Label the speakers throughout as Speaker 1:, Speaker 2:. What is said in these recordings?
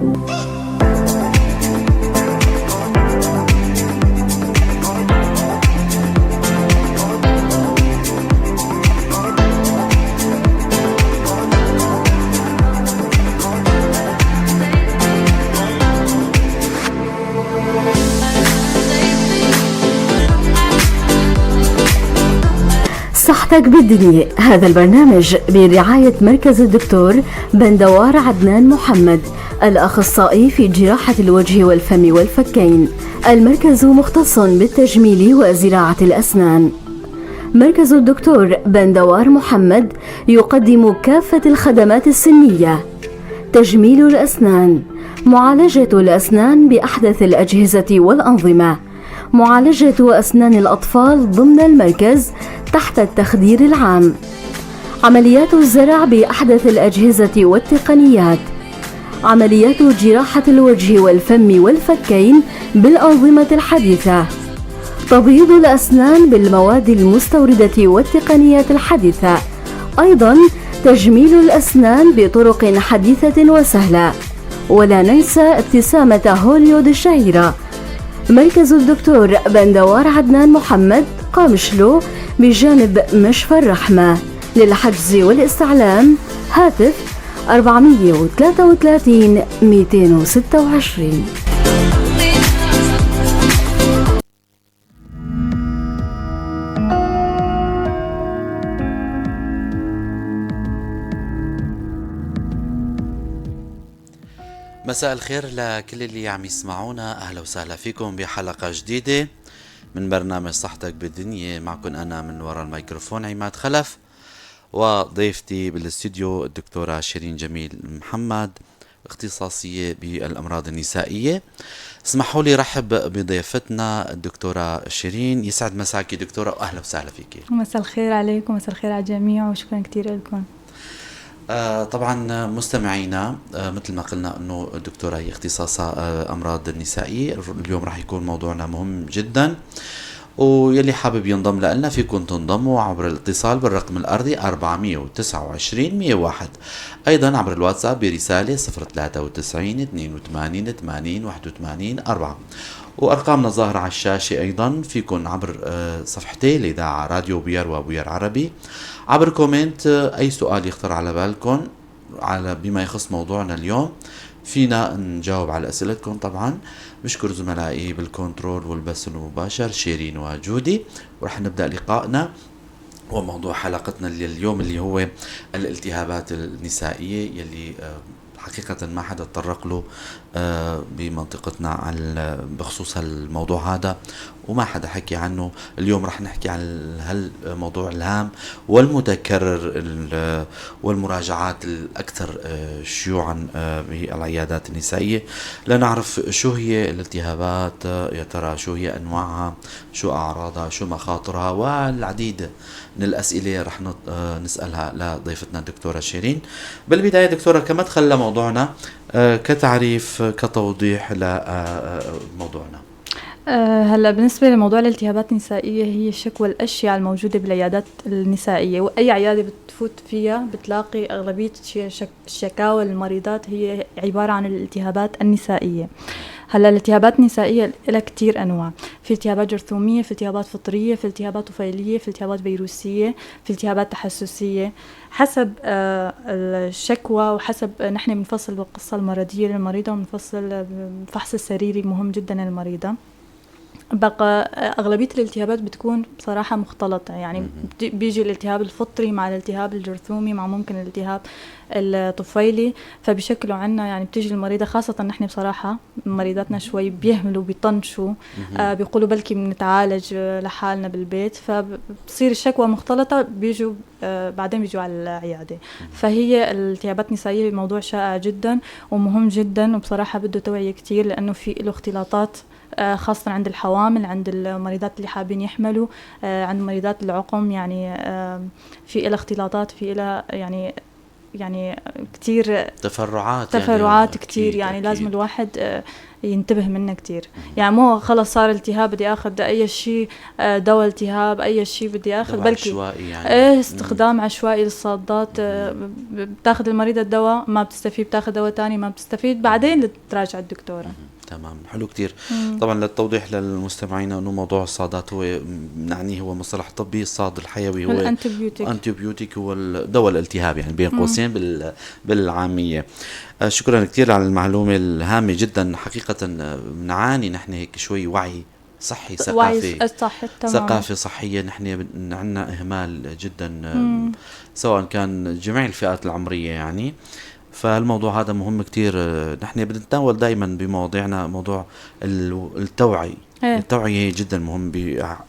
Speaker 1: صحتك بالدنيا. هذا البرنامج برعاية مركز الدكتور بندوار عدنان محمد، الأخصائي في جراحة الوجه والفم والفكين. المركز مختص بالتجميل وزراعة الأسنان. مركز الدكتور بندوار محمد يقدم كافة الخدمات السنية: تجميل الأسنان، معالجة الأسنان بأحدث الأجهزة والأنظمة، معالجة أسنان الأطفال ضمن المركز تحت التخدير العام، عمليات الزرع بأحدث الأجهزة والتقنيات، عمليات جراحة الوجه والفم والفكين بالأنظمة الحديثة، تبييض الأسنان بالمواد المستوردة والتقنيات الحديثة، أيضا تجميل الأسنان بطرق حديثة وسهلة. ولا ننسى ابتسامة هوليود الشهيرة. مركز الدكتور بندوار عدنان محمد، قامشلو بجانب مشفى الرحمة. للحجز والاستعلام هاتف 433 226.
Speaker 2: مساء الخير لكل اللي عم يسمعونا، أهلا وسهلا فيكم بحلقة جديدة من برنامج صحتك بالدنيا. معكم أنا من وراء الميكروفون عماد خلف، وضيفتي بالاستوديو الدكتورة شيرين جميل محمد، اختصاصية بالأمراض النسائية. اسمحوا لي رحب بضيفتنا الدكتورة شيرين. يسعد مساكي دكتورة وأهلا وسهلا فيكي.
Speaker 3: مساء الخير عليكم، مساء الخير على الجميع، وشكرا كتير لكم.
Speaker 2: طبعا مستمعينا، مثل ما قلنا انه الدكتورة هي اختصاصها امراض النسائية. اليوم راح يكون موضوعنا مهم جدا، ويلي حابب ينضم لنا فيكم تنضموا عبر الاتصال بالرقم الارضي 429 101، ايضا عبر الواتساب برسالة 093 82 80 81 4، وارقامنا ظاهرة على الشاشة. ايضا فيكم عبر صفحتي الاذاعة راديو بوير وبوير عربي، عبر كومنت اي سؤال يخطر على بالكم على بما يخص موضوعنا اليوم، فينا نجاوب على اسئلتكم. طبعا بشكر زملائي بالكنترول والبث المباشر شيرين وجودي، ورح نبدا لقائنا وموضوع حلقتنا اليوم اللي هو الالتهابات النسائيه، يلي حقيقة ما حدا تطرق له بمنطقتنا بخصوص الموضوع هذا، وما حدا حكي عنه. اليوم رح نحكي عن هالموضوع الهام والمتكرر والمراجعات الأكثر شيوعا بالعيادات النسائية، لنعرف شو هي الالتهابات، يا ترى شو هي أنواعها، شو أعراضها، شو مخاطرها، والعديد من الأسئلة رح نسألها لضيفتنا الدكتورة شيرين. بالبداية دكتورة، كمدخل لموضوعنا، كتعريف، كتوضيح لموضوعنا.
Speaker 3: هلا بالنسبة لموضوع الالتهابات النسائية، هي الشكوى الأشياء الموجودة بالعيادات النسائية، وأي عيادة بتفوت فيها بتلاقي أغلبية شكاوى المريضات هي عبارة عن الالتهابات النسائية. هلا الالتهابات النسائية لها كتير أنواع، في التهابات جرثومية، في التهابات فطرية، في التهابات طفيلية، في التهابات فيروسية، في التهابات تحسسية، حسب الشكوى وحسب نحن بنفصل بالقصة المرضية للمريضة، وبنفصل الفحص السريري مهم جدا للمريضة. بقى أغلبية الالتهابات بتكون بصراحة مختلطة، يعني بيجي الالتهاب الفطري مع الالتهاب الجرثومي مع ممكن الالتهاب الطفيلي، فبشكله عنا يعني بتيجي المريضة، خاصة نحن بصراحة مريضاتنا شوي بيهملوا بيطنشوا، بيقولوا بلكي بنتعالج لحالنا بالبيت، فبصير الشكوى مختلطة، بيجوا بعدين بيجوا على العيادة. فهي الالتهابات النسائية موضوع شائع جدا ومهم جدا، وبصراحة بده توعية كتير، لأنه في له اختلاطات خاصة عند الحوامل، عند المريضات اللي حابين يحملوا، عند مريضات العقم، يعني في إلى اختلاطات، في إلى يعني كتير
Speaker 2: تفرعات
Speaker 3: يعني كتير، يعني لازم الواحد ينتبه منه كتير. يعني مو خلص صار التهاب بدي اخذ اي شيء دواء التهاب اي شيء بدي اخذ، بلكي
Speaker 2: عشوائي يعني.
Speaker 3: ايه استخدام عشوائي للصادات. بتاخذ المريضة الدواء ما بتستفيد، بتاخذ دواء تاني ما بتستفيد، بعدين تراجع الدكتورة.
Speaker 2: تمام، حلو كتير. طبعا للتوضيح للمستمعين انه موضوع الصادات هو نعنيه هو مصطلح طبي، الصاد الحيوي هو الانتيبيوتيك، هو دواء الالتهاب يعني بين قوسين بالعامية. شكرا كتير على المعلومة الهامة جدا. حقيقة بنعاني نحن هيك شوي وعي صحي، ثقافة صحية. نحن عندنا إهمال جدا سواء كان جميع الفئات العمرية يعني. فالموضوع هذا مهم كتير. نحن بنتناول دائما بمواضيعنا موضوع التوعية. التوعية جدا مهم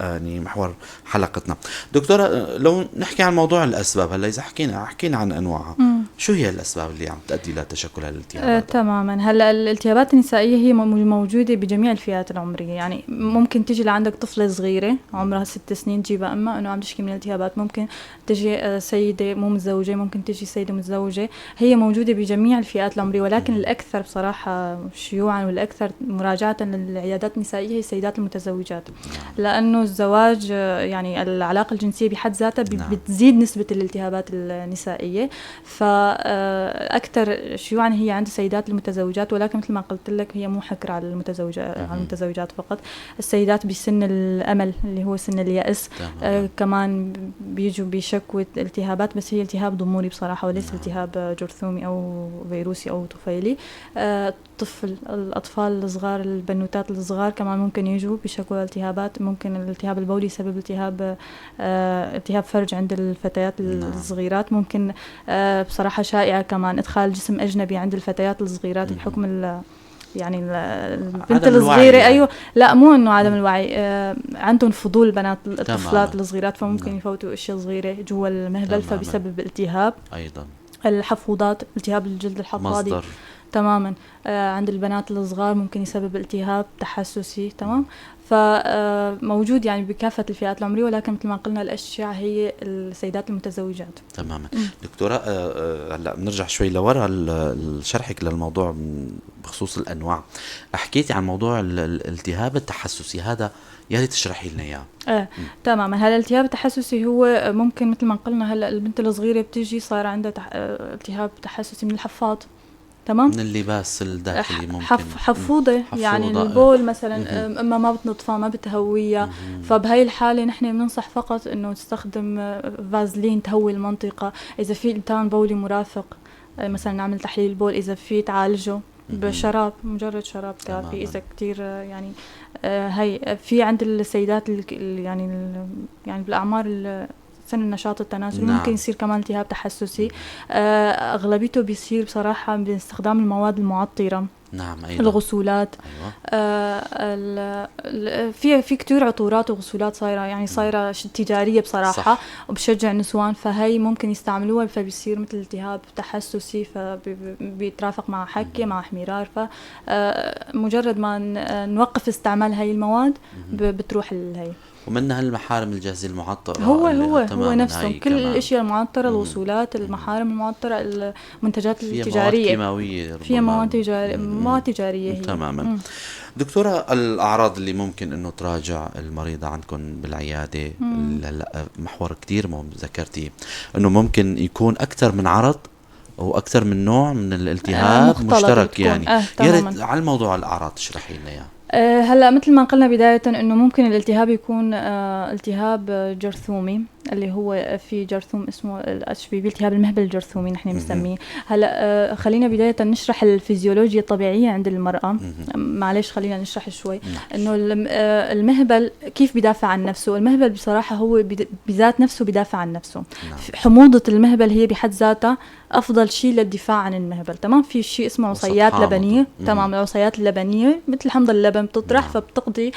Speaker 2: يعني محور حلقتنا. دكتورة، لو نحكي عن موضوع الأسباب هلا، إذا حكينا عن أنواعها، شو هي الأسباب اللي عم تؤدي لتشكل هالالتهابات؟
Speaker 3: تماما. هلا الالتهابات النسائية هي موجودة بجميع الفئات العمرية. يعني ممكن تجي لعندك طفلة صغيرة عمرها 6 سنين تجيبها أما أنه عم تشكي من الالتهابات، ممكن تجي سيدة مو متزوجة، ممكن تجي سيدة متزوجة. هي موجودة بجميع الفئات العمرية، ولكن الأكثر بصراحة شيوعا والأكثر مراجعة للعيادات النسائية هي السيدات المتزوجات، لأنه الزواج يعني العلاقة الجنسية بحد ذاتها بتزيد نسبة الالتهابات النسائية. فأكثر شيوعا هي عند السيدات المتزوجات، ولكن مثل ما قلت لك هي مو حكر على المتزوجات فقط. السيدات بسن الأمل اللي هو سن اليأس كمان بيجوا بشكوى التهابات، بس هي التهاب ضموري بصراحة وليس التهاب جرثومي أو فيروسي أو طفيلي. الأطفال الصغار البنوتات الصغار كمان ممكن يجوا بشكوى التهابات. ممكن الالتهاب البولي يسبب التهاب فرج عند الفتيات الصغيرات. ممكن بصراحة شائعة كمان إدخال جسم أجنبي عند الفتيات الصغيرات بحكم يعني البنت الصغيرة يعني. أيوة، لا مو إنه عدم الوعي، عندهم فضول بنات الطفلات الصغيرات، فممكن يفوتوا أشياء صغيرة جوا المهبل فبسبب التهاب.
Speaker 2: أيضا
Speaker 3: الحفوضات، التهاب الجلد الحفاضي تماما عند البنات الصغار ممكن يسبب التهاب تحسسي. تمام، فموجود يعني بكافة الفئات العمرية، ولكن مثل ما قلنا الأشيع هي السيدات المتزوجات.
Speaker 2: تماما. دكتورة، هلا بنرجع شوي لورا شرحك للموضوع بخصوص الأنواع. حكيتي عن موضوع الالتهاب التحسسي، هذا يا ريت تشرحي لنا اياه.
Speaker 3: تماما. هلا الالتهاب التحسسي هو ممكن مثل ما قلنا هلا البنت الصغيرة بتيجي صار عندها التهاب تحسسي من الحفاض. تمام،
Speaker 2: من اللباس الداخلي ممكن
Speaker 3: حفوضة يعني البول مثلا اما ما بتنظفها ما بتهويها. فبهاي الحالة نحن بننصح فقط انه تستخدم فازلين تهوي المنطقة. اذا في التهاب بولي مرافق مثلا نعمل تحليل بول، اذا في تعالجه بشراب، مجرد شراب كافي. اذا كتير يعني هي في عند السيدات يعني بالاعمار سن النشاط التناسلي ممكن يصير كمان التهاب تحسسي. أغلبيته بيصير بصراحة باستخدام المواد المعطرة.
Speaker 2: نعم، أيضا.
Speaker 3: الغسولات. في كتير عطورات وغسولات صايرة تجارية بصراحة وبشجع النسوان، فهي ممكن يستعملوها فبيصير مثل التهاب تحسسي، فبيترافق مع حكة مع احمرار. فمجرد ما نوقف استعمال هاي المواد بتروح هي.
Speaker 2: ومنها المحارم الجاهزة المعطرة،
Speaker 3: هو نفسه كل الاشياء المعطرة، الوصولات، المحارم المعطرة، المنتجات التجارية فيها مواد تجارية هي.
Speaker 2: تماما. دكتورة، الأعراض اللي ممكن إنه تراجع المريضة عندكم بالعيادة، محور كتير مهم ذكرتي إنه ممكن يكون أكثر من عرض أو أكثر من نوع من الالتهاب مشترك يعني. يا ريت على الموضوع الأعراض تشرحي لنا إياه.
Speaker 3: هلا مثل ما قلنا بداية انه ممكن الالتهاب يكون التهاب جرثومي اللي هو في جرثوم اسمه الHPV، التهاب المهبل الجرثومي نحن بنسميه. هلا خلينا بداية نشرح الفيزيولوجيا الطبيعية عند المرأة. معلش خلينا نشرح شوي انه المهبل كيف بدافع عن نفسه. المهبل بصراحة هو بذات نفسه بدافع عن نفسه. حموضة المهبل هي بحد ذاتها افضل شيء للدفاع عن المهبل. تمام، في شيء اسمه عصيات لبنية. تمام، العصيات اللبنية مثل حمض اللبن بتطرح فبتقضي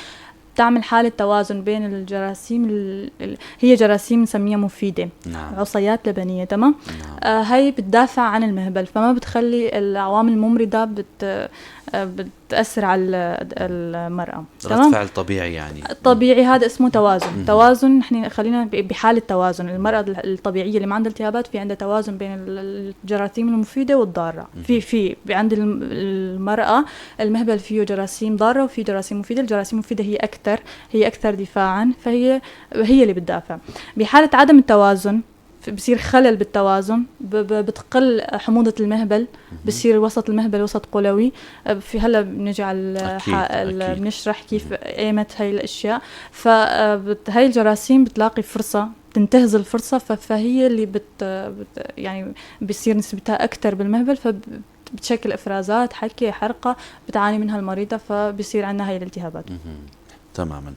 Speaker 3: تعمل حالة توازن بين الجراثيم هي جراثيم نسميها مفيدة. عصيات لبنية. تمام. هاي بتدافع عن المهبل، فما بتخلي العوامل الممرضة تأثر على المرأة.
Speaker 2: رد فعل طبيعي يعني
Speaker 3: طبيعي، هذا اسمه توازن. توازن نحن خلينا بحالة توازن. المرأة الطبيعية اللي ما عندها التهابات في عندها توازن بين الجراثيم المفيدة والضارة. في عند المرأة المهبل فيه جراثيم ضارة وفي جراثيم مفيدة. الجراثيم المفيدة هي أكثر دفاعا، فهي اللي بتدافع. بحالة عدم التوازن بصير خلل بالتوازن، بتقل حموضة المهبل، بصير وسط المهبل وسط قلوي. في هلا بنجي على بنشرح كيف قيمت هاي الأشياء. فهاي الجراثيم بتلاقي فرصة، تنتهز الفرصة، فهي اللي يعني بيصير نسبتها أكتر بالمهبل، فبتشكل إفرازات، حكة، حرقة بتعاني منها المريضة، فبيصير عندنا هاي الالتهابات.
Speaker 2: تماما.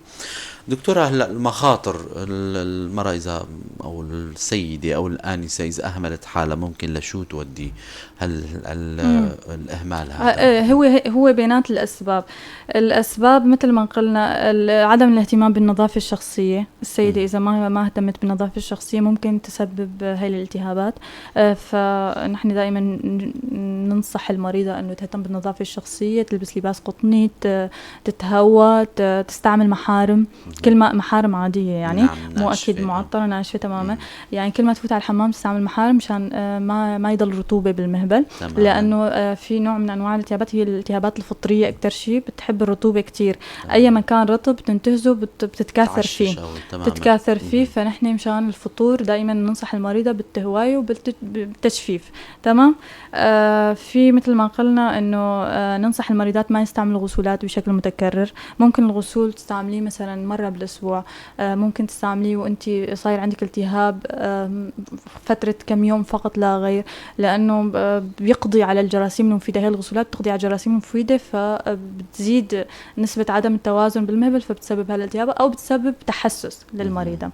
Speaker 2: دكتورة، هلا المخاطر المرأة إذا أو السيدة أو الآنسة إذا أهملت حالها ممكن لشو تودي الإهمال هذا؟
Speaker 3: هو بينات الأسباب مثل ما قلنا عدم الاهتمام بالنظافة الشخصية. السيدة إذا ما اهتمت بالنظافة الشخصية ممكن تسبب هاي الالتهابات. فنحن دائما ننصح المريضة أنه تهتم بالنظافة الشخصية، تلبس لباس قطني، تتهوى، تستعمل محارم. كل ما محارم عادية يعني، مو أكيد معطرة، ناشفة تماما. يعني كل ما تفوت على الحمام تستعمل محارم مشان ما يضل رطوبة بالمهبل. لأنه في نوع من أنواع الالتهابات هي الالتهابات الفطرية أكتر شيء بتحب الرطوبة كتير. أي مكان رطب بتنتهزه بتتكاثر فيه. فنحن مشان الفطور دائما ننصح المريضة بالتهواية وبالتجفيف. تمام. في مثل ما قلنا أنه ننصح المريضات ما يستعملوا غسولات بشكل متكرر. ممكن الغسول تستعمليه مثلا مرة بالأسبوع، ممكن تستعمليه وأنت صاير عندك التهاب فترة كم يوم فقط لا غير، لأنه بيقضي على الجراثيم المفيدة. هي الغسولات بتقضي على الجراثيم المفيدة، فبتزيد نسبة عدم التوازن بالمهبل، فبتسبب هالالتهاب أو بتسبب تحسس للمريضة.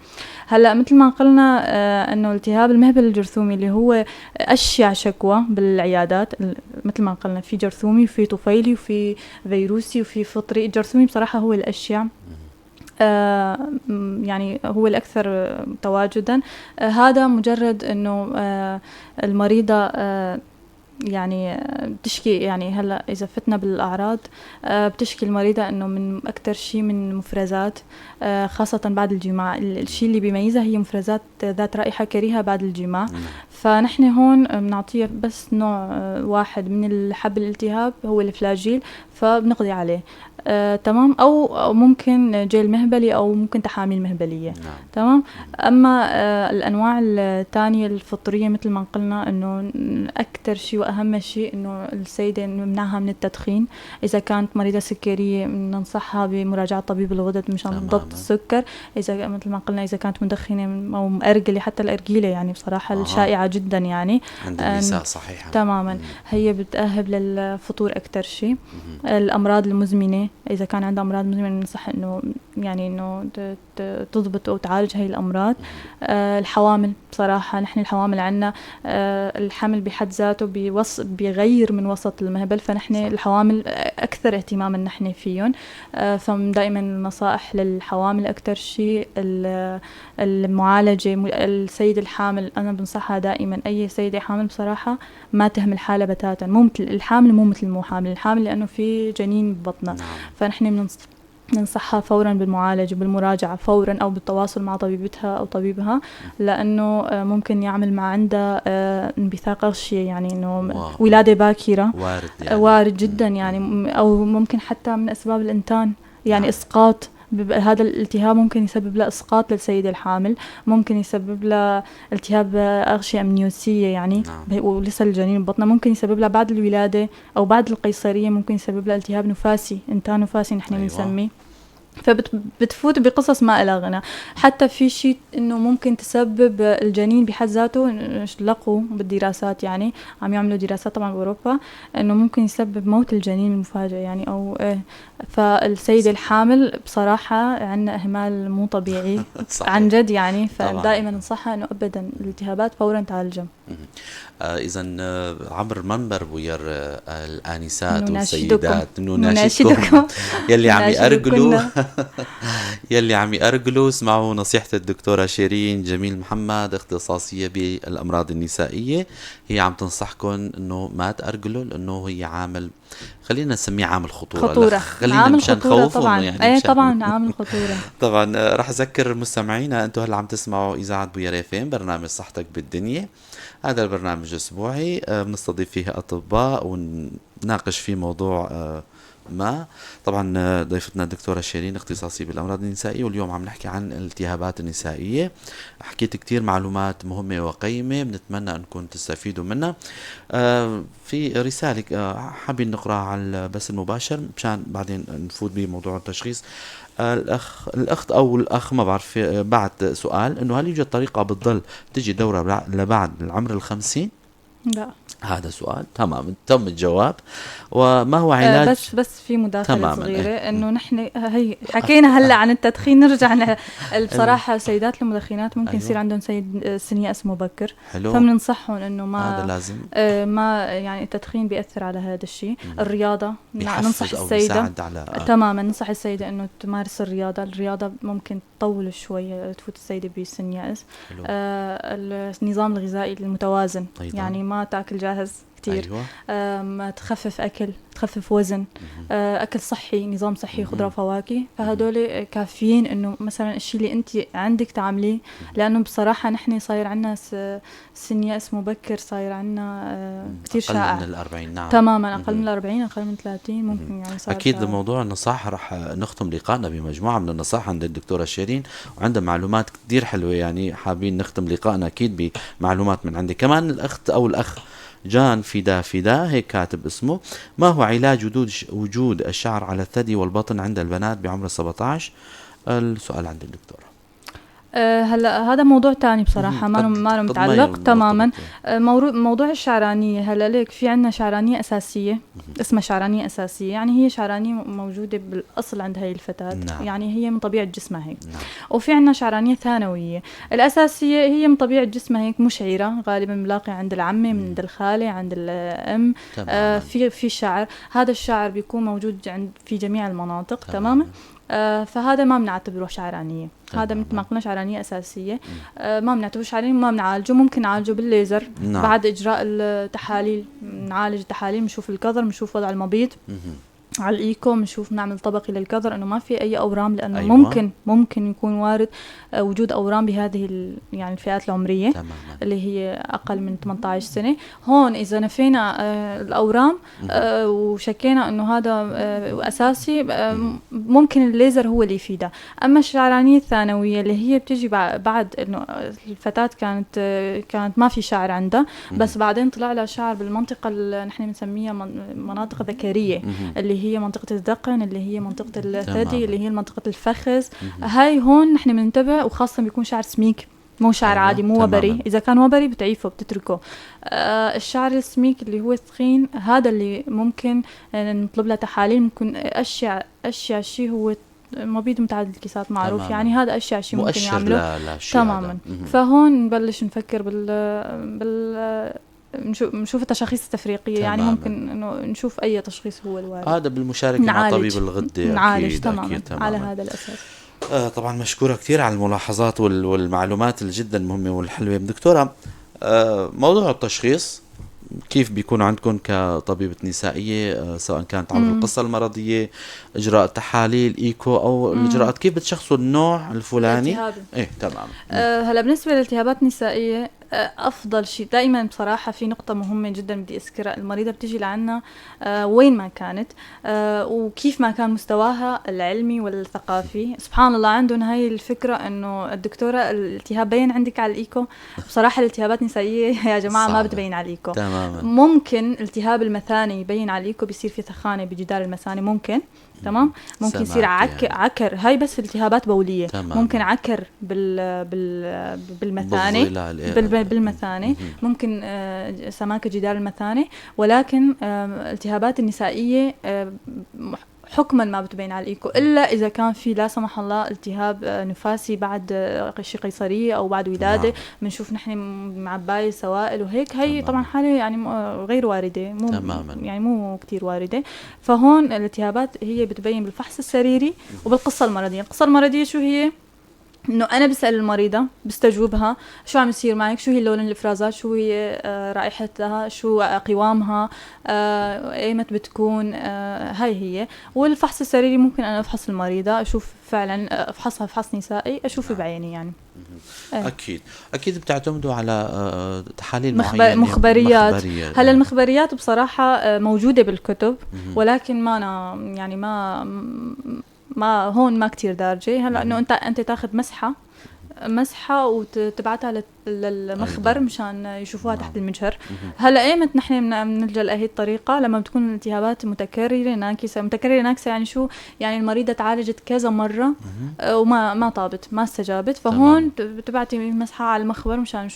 Speaker 3: هلأ مثل ما قلنا أنه التهاب المهبل الجرثومي اللي هو أشيع شكوى بالعيادات، مثل ما قلنا في جرثومي وفي طفيلي وفي فيروسي وفي فطري. الجرثومي بصراحة هو الأشيع، يعني هو الأكثر تواجدا. هذا مجرد أنه المريضة يعني بتشكي، يعني هلا إذا فتنا بالأعراض بتشكي المريضة إنه من أكتر شيء من مفرزات، خاصة بعد الجماع. الشيء اللي بيميزها هي مفرزات ذات رائحة كريهة بعد الجماع. فنحن هون بنعطيه بس نوع واحد من الحب الالتهاب هو الفلاجيل، فبنقضي عليه. تمام. أو ممكن جيل مهبلي أو ممكن تحاميل مهبلية. تمام. أما الأنواع الثانية الفطرية مثل ما قلنا إنه أكتر شيء وأهم شيء إنه السيدة نمنعها من التدخين. إذا كانت مريضة سكرية ننصحها بمراجعة طبيب الغدد مشان ضبط السكر. إذا مثل ما قلنا إذا كانت مدخنة أو مأرجلة، حتى الأرجيلة يعني بصراحة الشائعة جدا يعني
Speaker 2: عند النساء صحيحة.
Speaker 3: تماما. هي بتأهب للفطور أكتر شيء. الأمراض المزمنة، إذا كان عندها أمراض مزمنة ننصح إنه يعني إنه تضبط أو تعالج هاي الأمراض. الحوامل بصراحة نحن الحوامل عنا الحمل بحد ذاته بيغير من وسط المهبل، فنحن الحوامل أكثر اهتماما نحن فيهم. فدائما النصائح للحوامل أكثر شيء المعالجة. السيدة الحامل أنا بنصحها دائما، أي سيدة حامل بصراحة ما تهمل حالة بتاتا. مو مثل الحامل، مو مثل مو حامل. الحامل لأنه في جنين ببطنها، فنحن ننصحها فورا بالمعالجة بالمراجعة فورا، أو بالتواصل مع طبيبتها أو طبيبها، لأنه ممكن يعمل مع عندها انبثاق أغشية، يعني إنه ولادة باكرة. وارد جدا يعني، أو ممكن حتى من أسباب الإنتان يعني إسقاط. هذا الالتهاب ممكن يسبب له إسقاط للسيدة الحامل، ممكن يسبب له التهاب أغشية أمنيوسية يعني ولسه الجنين ببطنها، ممكن يسبب له بعد الولادة أو بعد القيصرية ممكن يسبب له التهاب نفاسي، إنتان نفاسي نحن بنسميه. فبتفوت بقصص ما إلى غنى. حتى في شيء إنه ممكن تسبب الجنين بحد ذاته، لقوا بالدراسات يعني عم يعملوا دراسات طبعا بأوروبا إنه ممكن يسبب موت الجنين المفاجئ يعني أو فالسيدة الحامل بصراحة عنا إهمال مو طبيعي عن جد يعني. فدائما ننصحها إنه أبدا الالتهابات فورا تعالجها.
Speaker 2: إذا عبر منبر بوير الآنسات والسيدات نناشدكم يلي عم يأرجلوا يلي عم يأرجلوا اسمعوا نصيحة الدكتورة شيرين جميل محمد، اختصاصية بالأمراض النسائية. هي عم تنصحكم انه ما تأرجلوا، لانه هي عامل، خلينا نسميه عامل خطورة. لا، خلينا
Speaker 3: عامل
Speaker 2: مشان
Speaker 3: خطورة
Speaker 2: نخوفهم
Speaker 3: طبعا.
Speaker 2: يعني،
Speaker 3: ايه
Speaker 2: مشان
Speaker 3: طبعا عامل خطورة.
Speaker 2: طبعا. رح اذكر مستمعينا، انتم هلا عم تسمعوا اذاعه بويريفين، برنامج صحتك بالدنيا. هذا البرنامج اسبوعي بنستضيف فيه اطباء ونناقش فيه موضوع ما. طبعا ضيفتنا الدكتورة شيرين اختصاصية بالأمراض النسائية، واليوم عم نحكي عن الالتهابات النسائية. حكيت كتير معلومات مهمة وقيمة، بنتمنى أنكم تستفيدوا منها. في رسالة حابين نقرأها على البث المباشر مشان بعدين نفوت بموضوع التشخيص. الأخت أو الأخ ما بعرف بعت سؤال إنه هل يوجد طريقة بتضل تجي دورة لبعد العمر 50؟
Speaker 3: لا.
Speaker 2: هذا سؤال تمام، تم الجواب. وما هو علاج؟
Speaker 3: بس في مداخلة
Speaker 2: تماماً.
Speaker 3: صغيرة انه نحن هي حكينا هلا عن التدخين، نرجع بصراحة السيدات المدخنات ممكن يصير عندهم سن يأس مبكر،
Speaker 2: حلو.
Speaker 3: فبننصحهم انه ما
Speaker 2: هذا لازم
Speaker 3: ما يعني التدخين بيأثر على هذا الشيء. الرياضة ننصح
Speaker 2: بيحفز أو
Speaker 3: السيدة
Speaker 2: بيساعد على
Speaker 3: تماما، ننصح السيدة انه تمارس الرياضة ممكن تطول شوي تفوت السيدة بسن يأس. النظام الغذائي المتوازن
Speaker 2: أيضاً.
Speaker 3: يعني ما تاكل جاهز كتير.
Speaker 2: أيوة.
Speaker 3: ما تخفف أكل، تخفف وزن. أكل صحي، نظام صحي، خضرة وفواكه، فهدول كافيين إنه مثلا الشيء اللي أنت عندك تعمليه. لأنه بصراحة نحن صاير عنا سن يأس مبكر، صاير عنا كتير شائع.
Speaker 2: أقل من 40. نعم
Speaker 3: تماما، أقل من 40، أقل من 30 ممكن يعني صار
Speaker 2: أكيد.
Speaker 3: شائع.
Speaker 2: لموضوع النصائح رح نختم لقائنا بمجموعة من النصائح عند الدكتورة شيرين، وعندها معلومات كتير حلوة، يعني حابين نختم لقائنا أكيد بمعلومات من عندي. كمان الأخت أو الأخ جان فدا هيك كاتب اسمه: ما هو علاج وجود الشعر على الثدي والبطن عند البنات بعمر 17؟ السؤال عند الدكتورة.
Speaker 3: هلا هذا موضوع تاني بصراحة، ما متعلق تماما. موضوع الشعرانية، هلا ليك في عنا شعرانية أساسية اسمها شعرانية أساسية، يعني هي شعرانية موجودة بالأصل عند هاي الفتاة.
Speaker 2: نعم.
Speaker 3: يعني هي من طبيعة جسمها هيك.
Speaker 2: نعم.
Speaker 3: وفي عنا شعرانية ثانوية. الأساسية هي من طبيعة جسمها هيك مشعرة، غالبا بنلاقي عند العمة، عند الخالة، عند الأم. في شعر، هذا الشعر بيكون موجود في جميع المناطق. تماما. فهذا ما بنعتبره شعرانية. هذا مثل ما قلنا شعرانية أساسية. ما بنعتبره شعرانية، ما بنعالجه. ممكن نعالجه بالليزر.
Speaker 2: نعم.
Speaker 3: بعد إجراء التحاليل، نعالج التحاليل، بنشوف الكظر، بنشوف وضع المبيض على الإيكو، بنشوف نعمل طبقي للكظر إنه ما في أي أورام، لأنه
Speaker 2: أيوة.
Speaker 3: ممكن يكون وارد وجود أورام بهذه يعني الفئات العمرية.
Speaker 2: تماما.
Speaker 3: اللي هي أقل من 18 سنة. هون إذا نفينا الأورام وشكينا إنه هذا أساسي، ممكن الليزر هو اللي يفيده. أما الشعرانية الثانوية اللي هي بتيجي بعد إنه الفتاة كانت ما في شعر عندها، بس بعدين طلع لها شعر بالمنطقة اللي نحن بنسميها مناطق ذكرية، اللي هي منطقة الذقن، اللي هي منطقة الثدي، اللي هي منطقة الفخذ. هاي هون نحن بننتبه، وخاصة بيكون شعر سميك، مو شعر عادي، مو وبري. إذا كان وبري بتعيفه، بتتركه. الشعر السميك اللي هو ثخين، هذا اللي ممكن نطلب له تحاليل. ممكن أشياء شيء هو مبيض متعدد الكيسات معروف. تماما. يعني هذا أشياء شيء ممكن يعمله. تماما. فهون نبلش نفكر نشوف التشخيص التفريقية. يعني ممكن إنه نشوف أي تشخيص هو الوارد.
Speaker 2: هذا بالمشاركة مع طبيب الغدة.
Speaker 3: نعالج تماما على هذا الأساس.
Speaker 2: طبعا مشكورة كثير على الملاحظات والمعلومات الجدا مهمة والحلوة. دكتورة، موضوع التشخيص كيف بيكون عندكم كطبيبة نسائية، سواء كانت على القصة المرضية، إجراء تحاليل إيكو أو الإجراءات، كيف بتشخصوا النوع الفلاني؟ إيه تمام.
Speaker 3: هلا بالنسبة للالتهابات النسائية، أفضل شيء دائما بصراحة في نقطة مهمة جدا بدي أذكرها. المريضة بتيجي لعنا وين ما كانت وكيف ما كان مستواها العلمي والثقافي. سبحان الله عندهم هاي الفكرة إنه الدكتورة الالتهاب بين عندك على الإيكو. بصراحة الالتهابات النسائية يا جماعة ما بتبين على الإيكو. تماما. ممكن التهاب المثاني يبين على الإيكو، بيصير في ثخانة بجدار المثاني ممكن. تمام. ممكن يصير عكر. هاي بس التهابات بولية. تمام. ممكن عكر بالمثاني، بالمثاني. ممكن سماكة جدار المثاني. ولكن التهابات النسائية حكما ما بتبين على الإيكو إلا إذا كان في لا سمح الله التهاب نفاسي بعد شي قيصرية أو بعد ولادة. بنشوف نحن معباية سوائل وهيك، هي طبعا حالة يعني غير واردة، مو
Speaker 2: تماماً.
Speaker 3: يعني مو كتير واردة. فهون الالتهابات هي بتبين بالفحص السريري وبالقصة المرضية. القصة المرضية شو هي؟ انه انا بسال المريضه، بستجوبها شو عم يصير معك، شو هي اللون الافرازات، شو هي رائحتها، شو قوامها، ايمت بتكون، هاي هي. والفحص السريري ممكن انا افحص المريضه، اشوف فعلا افحصها فحص نسائي، اشوف بعيني يعني.
Speaker 2: اكيد بتعتمدوا على تحاليل معينه،
Speaker 3: مخبريات. هلا المخبريات بصراحه موجوده بالكتب، ولكن ما أنا يعني ما هون ما كتير دارجة. هلا انه انت تاخذ مسحة وتبعتها للمخبر مشان يشوفوها تحت المجهر. هلا ايمت نحن بنلجأ لهي الطريقة لما بتكون الالتهابات متكررة ناكسة. يعني شو يعني؟ المريضة تعالجت كذا مرة وما طابت، ما استجابت، فهون بتبعتي مسحة على المخبر مشان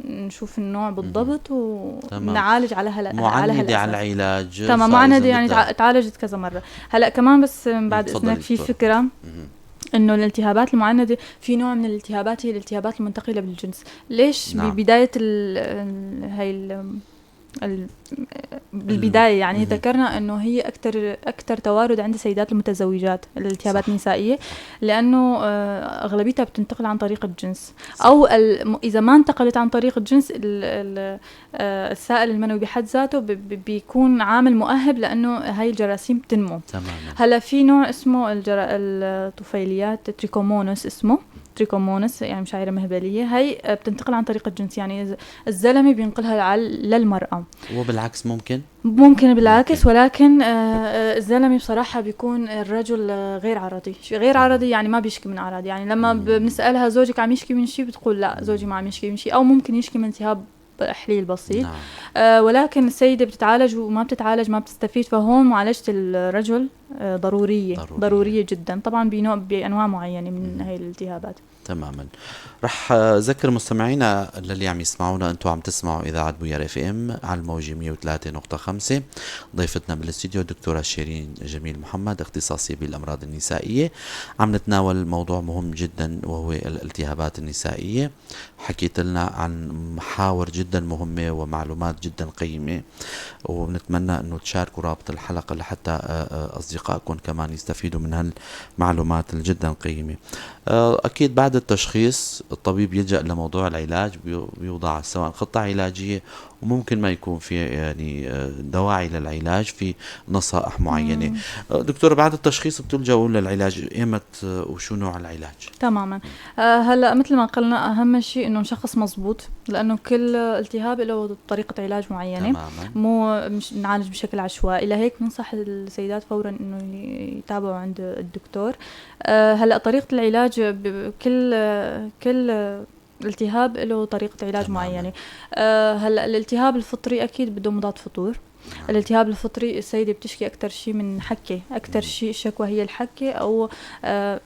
Speaker 3: نشوف النوع بالضبط ونعالج على
Speaker 2: معندة على العلاج.
Speaker 3: تمام، معندة يعني تعالجت كذا مرة. هلا كمان بس بعد اذنك في فكرة انه الالتهابات المعندة في نوع من الالتهابات هي الالتهابات المنتقلة بالجنس. ليش؟ ببداية بالبداية يعني ذكرنا انه هي اكثر توارد عند السيدات المتزوجات الالتهابات النسائية، لانه اغلبيتها بتنتقل عن طريق الجنس، او اذا ما انتقلت عن طريق الجنس السائل المنوي بحد ذاته بيكون عامل مؤهب لانه هاي الجراثيم بتنمو. هلا في نوع اسمه الطفيليات تريكومونس، اسمه تريكومونس يعني مشاعرة مهبلية، هاي بتنتقل عن طريق الجنس، يعني الزلمة بينقلها للمرأة،
Speaker 2: وبالعكس
Speaker 3: ممكن بالعكس. ولكن الزلمة بصراحة بيكون الرجل غير عرضي يعني ما بيشكي من أعراض. يعني لما بنسألها زوجك عم يشكي من شيء، بتقول لا زوجي ما عم يشكي من شيء، أو ممكن يشكي من التهاب إحليل بسيط. ولكن السيدة بتتعالج وما بتتعالج ما بتستفيد، فهون معالجة الرجل ضرورية جدا، طبعا بأنواع معينة من هاي الالتهابات.
Speaker 2: تماما. رح أذكر مستمعينا اللي عم يسمعونا، أنتوا عم تسمعوا إذاعة بوير اف ام على الموجة 103.5. ضيفتنا بالاستديو الدكتورة شيرين جميل محمد، اختصاصية بالأمراض النسائية. عم نتناول موضوع مهم جدا وهو الالتهابات النسائية. حكيت لنا عن محاور جدا مهمة ومعلومات جدا قيمة، ونتمنى أنه تشاركوا رابط الحلقة لحتى أصدقائكم كمان يستفيدوا من هالمعلومات الجدا قيمة. أكيد بعد التشخيص الطبيب يلجأ لموضوع العلاج، بيوضع سواء خطة علاجية، وممكن ما يكون في يعني دواعي للعلاج في نصائح معينة. دكتورة، بعد التشخيص بتلجأوا للعلاج إيمت وشو نوع العلاج؟
Speaker 3: تماما. هلا مثل ما قلنا أهم شيء إنه نشخص مزبوط، لأنه كل التهاب له طريقة علاج معينة. مش نعالج بشكل عشوائي، لهيك بنصح السيدات فورا إنه يتابعوا عند الدكتور. هلا طريقة العلاج كل الالتهاب له طريقة علاج معينة. هلا الالتهاب الفطري أكيد بده مضاد فطور. الالتهاب الفطري السيدة بتشكي أكتر شيء من حكة، أكتر شيء شكوى هي الحكة، أو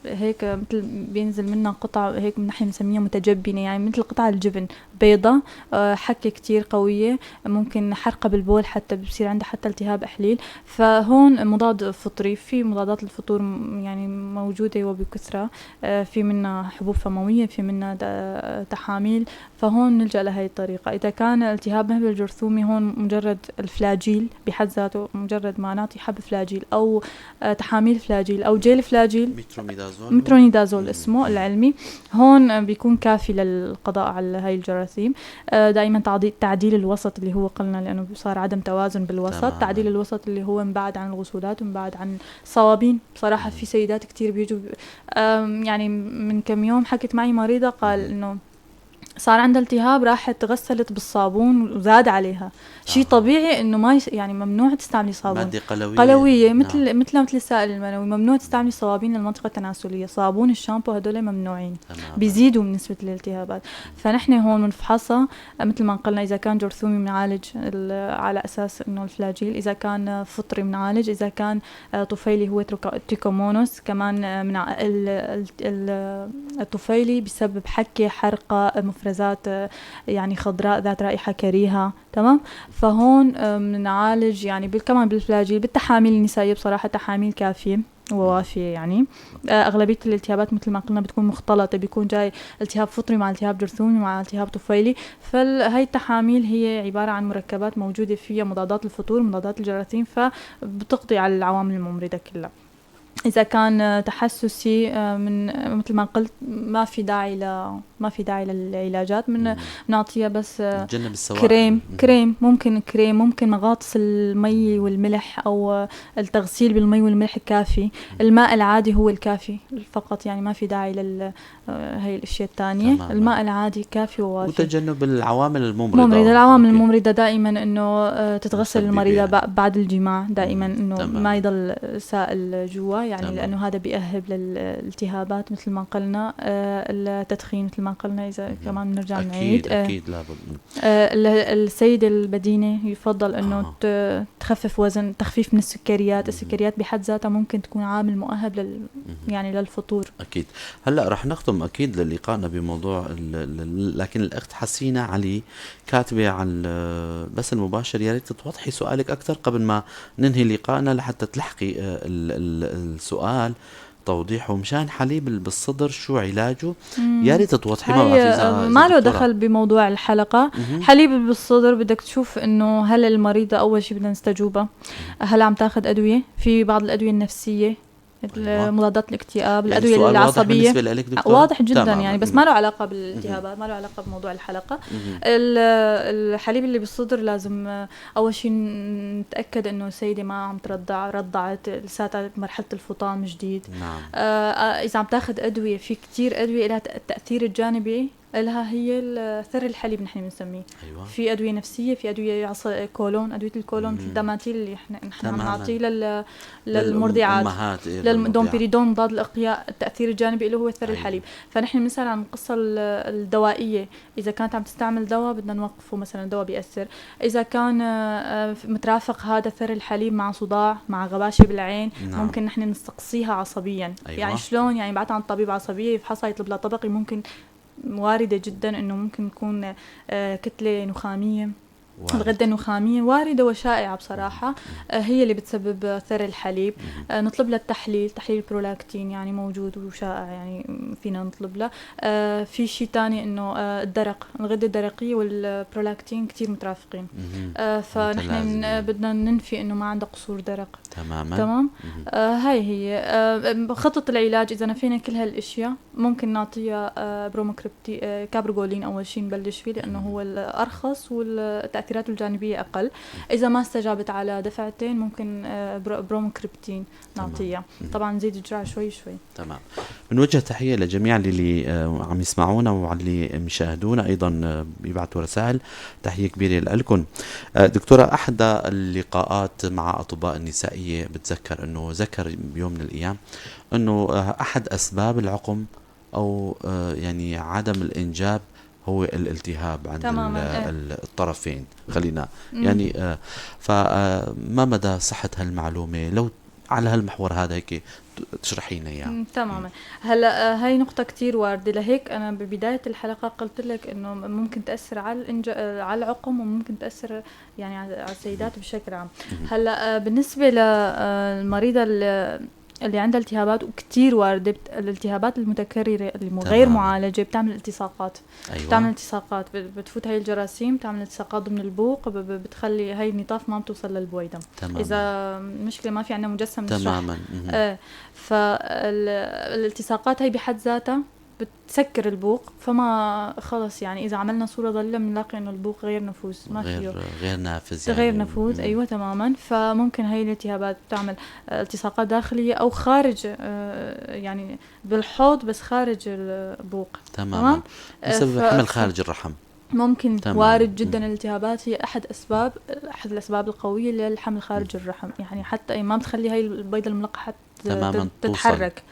Speaker 3: هيك مثل بينزل منها قطع هيك نحن بنسميها متجبنة، يعني مثل قطع الجبن بيضة، حكة كتير قوية، ممكن حرقة بالبول، حتى بصير عندها حتى التهاب إحليل. فهون مضاد فطري. في مضادات الفطور يعني موجودة وبكثرة، في منها حبوب فموية، في منها تحاميل، فهون نلجأ لهي الطريقة. إذا كان التهاب مهبل جرثومي، هون مجرد الفلاجيل بحد ذاته، مجرد ما نعطي حب فلاجيل أو تحاميل فلاجيل أو جيل فلاجيل، مترونيدازول اسمه العلمي، هون بيكون كافي للقضاء على هاي الجراثيم. دائما تعديل الوسط اللي هو قلنا، لأنه صار عدم توازن بالوسط. تعديل الوسط اللي هو مبعد عن الغسولات ومبعد عن الصوابين. بصراحة في سيدات كتير بيجوا يعني من كم يوم حكت معي مريضة قال إنه صار عندها التهاب، راحت غسلت بالصابون وزاد عليها. شيء طبيعي انه ما يعني ممنوع تستعملي صابون،
Speaker 2: مادة
Speaker 3: قلوية مثل السائل المنوي، ممنوع تستعملي صوابين للمنطقة التناسلية. صابون الشامبو هدول ممنوعين، بيزيدوا من نسبة الالتهابات. فنحن هون بنفحصها مثل ما قلنا، اذا كان جرثومي بنعالج على اساس انه الفلاجيل، اذا كان فطري بنعالج، اذا كان طفيلي هو تريكومونوس كمان. الطفيلي بسبب حكة، حرقة، إفرازات يعني خضراء ذات رائحة كريهة. تمام. فهون بنعالج يعني كمان بالفلاجيل بالتحاميل النسائية بصراحة تحاميل كافية ووافية يعني. أغلبية الالتهابات مثل ما قلنا بتكون مختلطة، بيكون جاي التهاب فطري مع التهاب جرثومي مع التهاب طفيلي. فهي التحاميل هي عبارة عن مركبات موجودة فيها مضادات الفطور مضادات الجراثيم، فبتقضي على العوامل الممرضة كلها. إذا كان تحسسي من مثل ما قلت ما في داعي للعلاجات، بنعطيها بس
Speaker 2: نتجنب السوائل.
Speaker 3: كريم ممكن مغاطس المي والملح أو التغسيل بالمي والملح كافي. الماء العادي هو الكافي فقط، يعني ما في داعي هاي الأشياء الثانية. الماء العادي كافي ووافي.
Speaker 2: وتجنب العوامل الممرضة.
Speaker 3: العوامل الممرضة دائما إنه تتغسل المريضة بعد الجماع دائما، إنه ما يضل سائل جوا يعني. لأنه هذا بيأهب للالتهابات مثل ما قلنا. التدخين مثل ما قلنا إذا كمان نرجع نعيد.
Speaker 2: أكيد لابد.
Speaker 3: السيدة البدينة يفضل إنه تخفف وزن، تخفيف من السكريات. السكريات بحد ذاتها ممكن تكون عامل مؤهب يعني للفطور.
Speaker 2: أكيد. هلأ رح نختم أكيد للقائنا بموضوع لكن الأخت حسينة علي كاتبة على بس المباشر، يا ريت توضحي سؤالك أكثر قبل ما ننهي لقائنا لحتى تلحقي السؤال توضيحه. مشان حليب بالصدر شو علاجه؟ يا ريت توضحي.
Speaker 3: ما له دخل بموضوع الحلقة. حليب بالصدر بدك تشوف انه هل المريضة اول شيء بدنا نستجوبها هل عم تاخذ ادوية. في بعض الادوية النفسية مضادات الاكتئاب، الأدوية العصبية. واضح جدا يعني، بس ما له علاقة بالالتهابات، ما له علاقة بموضوع الحلقة. الحليب اللي بالصدر لازم أول شيء نتأكد إنه السيدة ما عم رضعت لساتها مرحلة الفطام جديد. إذا عم تاخذ أدوية، في كتير أدوية لها التأثير الجانبي لها هي ثر الحليب نحن بنسميه.
Speaker 2: أيوة.
Speaker 3: في أدوية نفسية، في أدوية كولون، أدوية الكولون في الدماتيل اللي نحن عم نعطيه للمرضعات، للدومبيريدون مضاد الإقياء. التأثير الجانبي له هو ثر الحليب. فنحن مثلا عن القصة الدوائية، إذا كانت عم تستعمل دواء بدنا نوقفه، مثلا دواء بيأثر. إذا كان مترافق هذا ثر الحليب مع صداع مع غباشة بالعين، ممكن نحن نستقصيها عصبيا. يعني شلون يعني بعد عن طبيب عصبية يفحصها يطلب لها طبقي، ممكن واردة جدا انه ممكن تكون كتلة نخامية، الغدة النخامية واردة وشائعة بصراحة. هي اللي بتسبب ثر الحليب. نطلب لها تحليل برولاكتين يعني موجود وشائع، يعني فينا نطلب له. في شيء تاني انه الدرق، الغدة الدرقية والبرولاكتين كتير مترافقين. فنحن بدنا ننفي انه ما عنده قصور درق تمام. هاي هي خطة العلاج. اذا نفينا كل هالاشياء ممكن نعطيها كابرغولين اول شيء نبلش فيه، لانه هو الارخص والتأثيرات الجانبية أقل. إذا ما استجابت على دفعتين ممكن بروموكريبتين نعطيها. طبعا نزيد الجرعة شوي شوي.
Speaker 2: تمام. بنوجه تحية لجميع اللي عم يسمعونا وعلي مشاهدونا أيضا بيبعتوا رسائل. تحية كبيرة لكم. دكتورة، أحد اللقاءات مع أطباء النسائية بتذكر أنه ذكر بيوم من الأيام أنه أحد أسباب العقم أو يعني عدم الإنجاب هو الالتهاب عند الطرفين. خلينا يعني فما مدى صحة هالمعلومة؟ لو على هالمحور هذا هيك تشرحينا اياه.
Speaker 3: تماما. هلا هاي نقطة كتير واردة، لهيك أنا ببداية الحلقة قلت لك إنه ممكن تأثر على العقم، وممكن تأثر يعني على السيدات بشكل عام. هلا بالنسبة للمريضة اللي عندها التهابات، وكتير واردة الالتهابات المتكررة اللي غير معالجة بتعمل التصاقات. أيوة. بتعمل التصاقات، بتفوت هاي الجراثيم تعمل التصاقات ضمن البوق، بتخلي هاي النطاف ما بتوصل للبويضة. إذا مشكلة ما في عندنا مجسم
Speaker 2: تماما.
Speaker 3: فالالتصاقات هاي بحد ذاتها بتسكر البوق، فما خلص يعني إذا عملنا صورة ضليلة بنلاقي إنه البوق غير نفوذ، ما فيه
Speaker 2: غير نافذ يعني.
Speaker 3: غير نفوذ. أيوة تماما. فممكن هاي الالتهابات بتعمل التصاقات داخلية أو خارج يعني بالحوض بس خارج البوق.
Speaker 2: تمام. بسبب حمل خارج الرحم
Speaker 3: ممكن. وارد جدا. الالتهابات هي أحد الأسباب القوية للحمل خارج الرحم، يعني حتى ما بتخلي هاي البيضة الملقحة تتحرك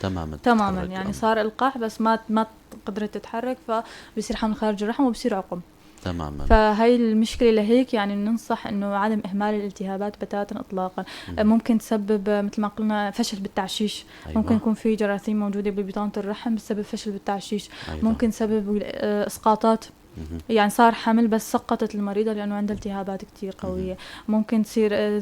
Speaker 3: تماما يعني صار القاح بس ما قدرت تتحرك، فبصير حمل خارج الرحم وبصير عقم
Speaker 2: تماما.
Speaker 3: فهي المشكلة. لهيك يعني ننصح انه عدم اهمال الالتهابات بتاتا اطلاقا. ممكن تسبب مثل ما قلنا فشل بالتعشيش. أيوة. ممكن يكون في جراثيم موجودة ببطانة الرحم بسبب فشل بالتعشيش. أيوة. ممكن تسبب اسقاطات يعني صار حمل بس سقطت المريضة لأنه عندها التهابات كتير قوية. ممكن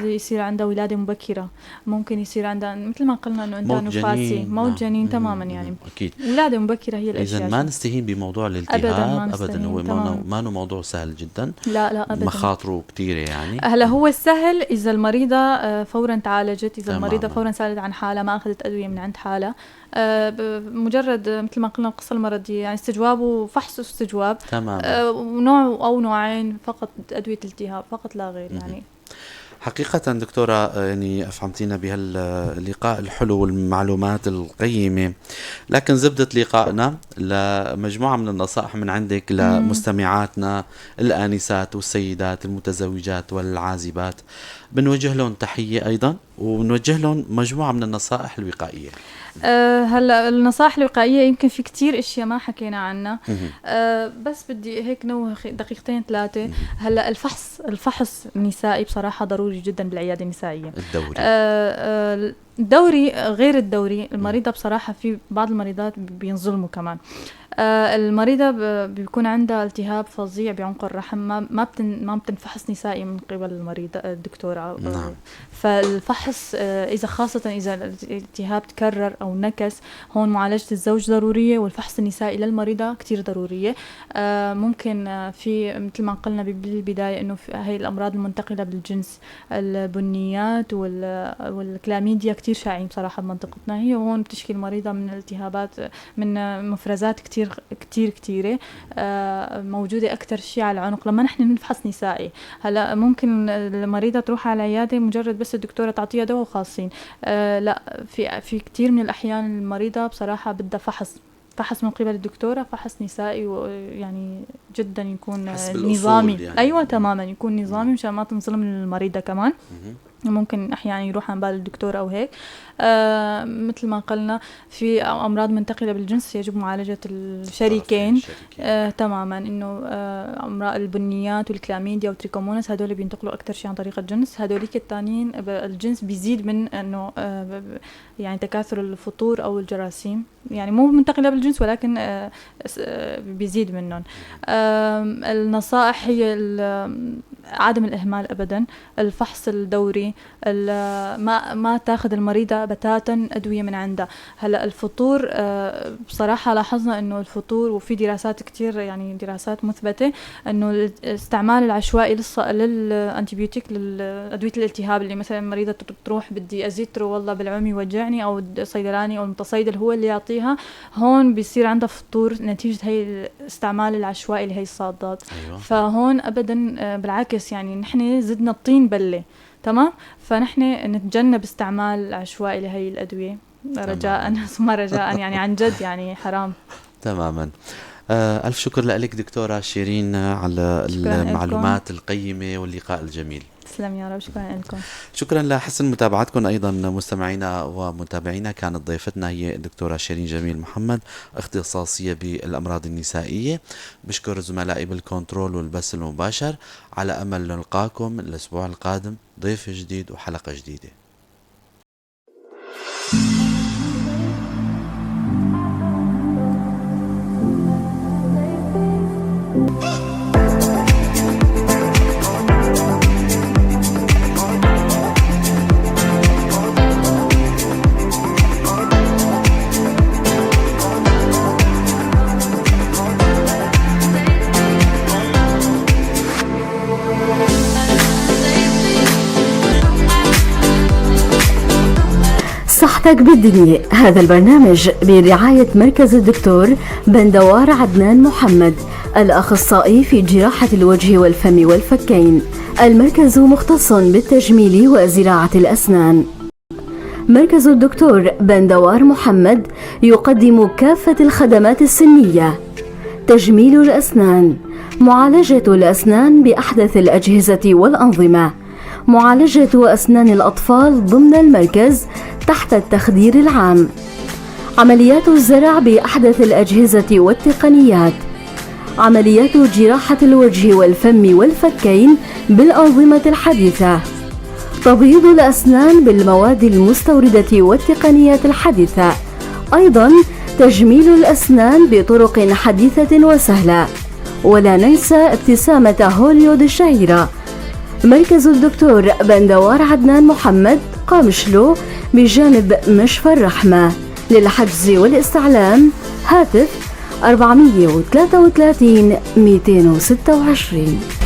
Speaker 3: يصير عندها ولادة مبكرة، ممكن يصير عندها مثل ما قلنا أنه عندها نفاسي، موت جنين تماما. يعني
Speaker 2: أكيد
Speaker 3: ولادة مبكرة هي الأشياء.
Speaker 2: إذن ما نستهين بموضوع الالتهاب أبدا، هو ما موضوع سهل جدا.
Speaker 3: لا أبدا،
Speaker 2: مخاطره كتير. يعني
Speaker 3: هلا هو السهل إذا المريضة فورا تعالجت، إذا
Speaker 2: تمام.
Speaker 3: المريضة فورا سألت عن حالة، ما أخذت أدوية من عند حالة، مجرد مثل ما قلنا القصة المرضية، يعني استجواب وفحص واستجواب
Speaker 2: تمام.
Speaker 3: ونوع أو نوعين فقط أدوية التهاب فقط لا غير. يعني
Speaker 2: حقيقة دكتورة يعني أفهمتينا بهاللقاء الحلو والمعلومات القيمة، لكن زبدة لقائنا لمجموعة من النصائح من عندك لمستمعاتنا الآنسات والسيدات المتزوجات والعازبات، بنوجه لهم تحية أيضا، ونوجه لهم مجموعة من النصائح الوقائية.
Speaker 3: هلا النصائح الوقائية يمكن في كتير اشياء ما حكينا عنها، بس بدي هيك نوه دقيقتين ثلاثة. هلا الفحص النسائي بصراحة ضروري جدا بالعيادة النسائية. الدوري غير الدوري، المريضة بصراحة في بعض المريضات بينظلموا كمان. المريضة بيكون عندها التهاب فظيع بعنق الرحم، ما بتنفحص نسائي من قبل المريضة الدكتورة.
Speaker 2: نعم.
Speaker 3: فالفحص إذا خاصة إذا الالتهاب تكرر أو نكس، هون معالجة الزوج ضرورية، والفحص النسائي للمريضة كتير ضرورية. ممكن في مثل ما قلنا بالبداية إنه هاي الأمراض المنتقلة بالجنس، البنيات والكلاميديا كتير شائعين بصراحة بمنطقتنا. هي هون بتشكي المريضة من التهابات، من مفرزات كتيرة موجودة أكتر شيء على العنق لما نحن نفحص نسائي. هلا ممكن المريضة تروح على العيادة مجرد بس الدكتورة تعطيها دواء وخاصين. لا، في كتير من الأحيان المريضة بصراحة بدها فحص من قبل الدكتورة، فحص نسائي، يعني جدا يكون نظامي. يعني. أيوة تماما، يكون نظامي مشان ما تنظلم المريضة كمان. ممكن أحيانا يروح عن بال الدكتور أو هيك. مثل ما قلنا في أمراض منتقلة بالجنس يجب معالجة الشريكين. تماما، إنه أمراض البنيات والكلاميديا والتريكوموناس هدول بينتقلوا أكتر شيء عن طريق الجنس. هدوليك التانيين الجنس بيزيد من إنه يعني تكاثر الفطور أو الجراثيم، يعني مو منتقلة بالجنس ولكن بيزيد منهم. النصائح هي عدم الإهمال أبدا، الفحص الدوري، ما تاخذ المريضة بتاتا أدوية من عندها. هلا الفطور بصراحة لاحظنا إنه الفطور، وفي دراسات كتير يعني دراسات مثبتة إنه الاستعمال العشوائي للأنتيبيوتيك لأدوية الالتهاب، اللي مثلا مريضة تروح بدي أزيترو والله بالعمي يوجعني، أو الصيدلاني أو المتصيدل هو اللي يعطيها، هون بيصير عندها فطور نتيجة هي الاستعمال العشوائي لهي الصادات. أيوة. فهون أبدا بالعكس، يعني نحن زدنا الطين بلة. تمام، فنحن نتجنب استعمال عشوائي لهي الأدوية رجاء ثم رجاء، يعني عن جد يعني حرام.
Speaker 2: تماما. ألف شكر لك دكتورة شيرين على المعلومات القيمة واللقاء الجميل.
Speaker 3: تسلم يا رب، شكرا لكم.
Speaker 2: شكرا لحسن متابعتكم أيضا مستمعينا ومتابعينا. كانت ضيفتنا هي الدكتورة شيرين جميل محمد، اختصاصية بالأمراض النسائية. بشكر زملائي بالكنترول والبث المباشر، على أمل نلقاكم الأسبوع القادم ضيف جديد وحلقة جديدة.
Speaker 1: صحتك بالدنيا. هذا البرنامج برعاية مركز الدكتور بندوار عدنان محمد، الأخصائي في جراحة الوجه والفم والفكين. المركز مختص بالتجميل وزراعة الأسنان. مركز الدكتور بندوار محمد يقدم كافة الخدمات السنية: تجميل الأسنان، معالجة الأسنان بأحدث الأجهزة والأنظمة، معالجة أسنان الأطفال ضمن المركز تحت التخدير العام، عمليات الزرع بأحدث الأجهزة والتقنيات، عمليات جراحة الوجه والفم والفكين بالأنظمة الحديثة، تبييض الأسنان بالمواد المستوردة والتقنيات الحديثة، أيضا تجميل الأسنان بطرق حديثة وسهلة، ولا ننسى ابتسامة هوليود الشهيرة. مركز الدكتور بندوار عدنان محمد قامشلو بجانب مشفى الرحمة. للحجز والاستعلام هاتف 433 226.